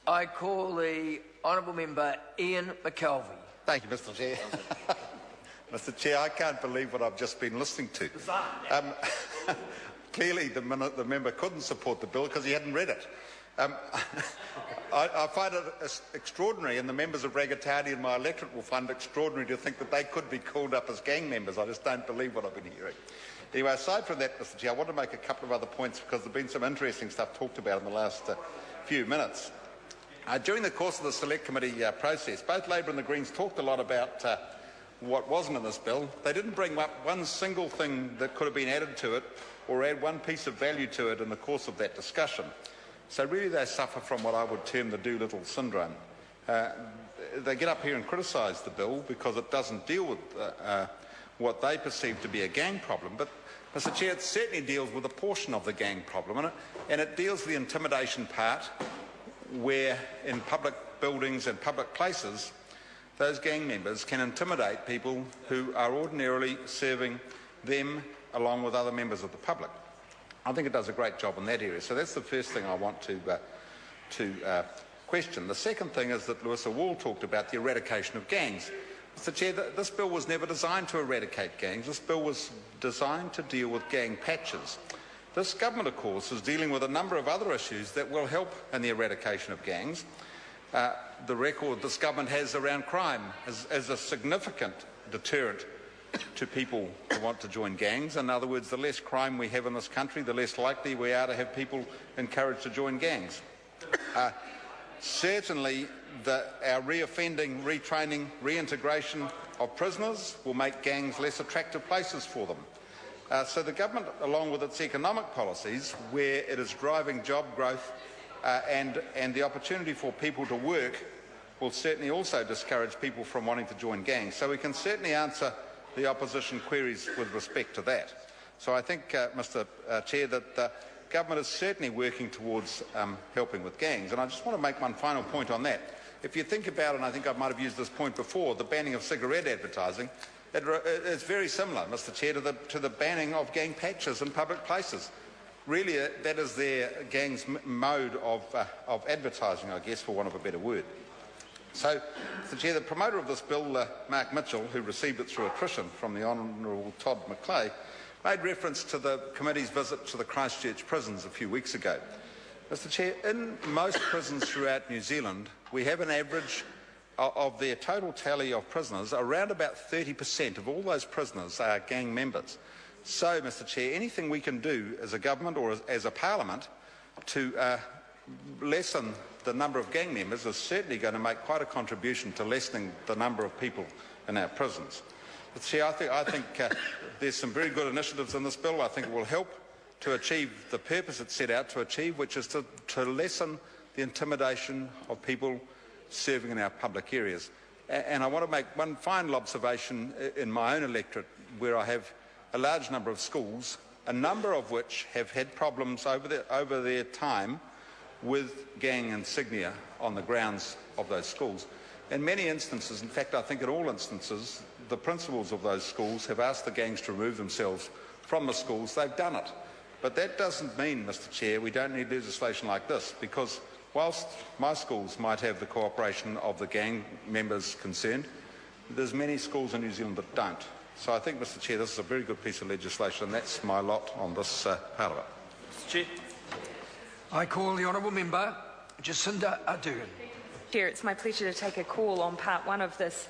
I call the honourable member Ian McKelvey. Thank you, Mr. Chair. Mr. Chair, I can't believe what I've just been listening to. Clearly, the member couldn't support the bill because he hadn't read it. I find it extraordinary, and the members of Rangatahi and my electorate will find it extraordinary to think that they could be called up as gang members. I just don't believe what I've been hearing. Anyway, aside from that, Mr. Chair, I want to make a couple of other points because there's been some interesting stuff talked about in the last few minutes. During the course of the Select Committee process, both Labour and the Greens talked a lot about what wasn't in this bill. They didn't bring up one single thing that could have been added to it or add one piece of value to it in the course of that discussion. So really they suffer from what I would term the Doolittle syndrome. They get up here and criticise the bill because it doesn't deal with what they perceive to be a gang problem. But, Mr. Chair, it certainly deals with a portion of the gang problem, and it deals with the intimidation part where in public buildings and public places those gang members can intimidate people who are ordinarily serving them along with other members of the public. I think it does a great job in that area. So that's the first thing I want to question. The second thing is that Louisa Wall talked about the eradication of gangs. Mr. Chair, this bill was never designed to eradicate gangs. This bill was designed to deal with gang patches. This government, of course, is dealing with a number of other issues that will help in the eradication of gangs. The record this government has around crime is a significant deterrent to people who want to join gangs. In other words, the less crime we have in this country, the less likely we are to have people encouraged to join gangs. Certainly, our reoffending, retraining, reintegration of prisoners will make gangs less attractive places for them. So the government, along with its economic policies, where it is driving job growth and the opportunity for people to work, will certainly also discourage people from wanting to join gangs. So we can certainly answer the opposition queries with respect to that. So I think, Mr. Chair, that the government is certainly working towards helping with gangs. And I just want to make one final point on that. If you think about it, and I think I might have used this point before, the banning of cigarette advertising, it's very similar, Mr. Chair, to the banning of gang patches in public places. Really, that is their gang's mode of advertising, I guess, for want of a better word. So, Mr. Chair, the promoter of this bill, Mark Mitchell, who received it through attrition from the Honourable Todd McClay, made reference to the committee's visit to the Christchurch prisons a few weeks ago. Mr. Chair, in most prisons throughout New Zealand, we have an average of their total tally of prisoners, around about 30% of all those prisoners are gang members. So, Mr. Chair, anything we can do as a government or as a parliament to lessen the number of gang members is certainly going to make quite a contribution to lessening the number of people in our prisons. But see, I think there's some very good initiatives in this bill. I think it will help to achieve the purpose it's set out to achieve, which is to lessen the intimidation of people serving in our public areas. And I want to make one final observation in my own electorate, where I have a large number of schools, a number of which have had problems over their time with gang insignia on the grounds of those schools. In many instances, in fact I think in all instances, the principals of those schools have asked the gangs to remove themselves from the schools. They've done it. But that doesn't mean, Mr. Chair, we don't need legislation like this, because whilst my schools might have the cooperation of the gang members concerned, there's many schools in New Zealand that don't. So I think, Mr. Chair, this is a very good piece of legislation, and that's my lot on this part of it. Mr. Chair. I call the honourable member Jacinda Ardern. Chair, it's my pleasure to take a call on part one of this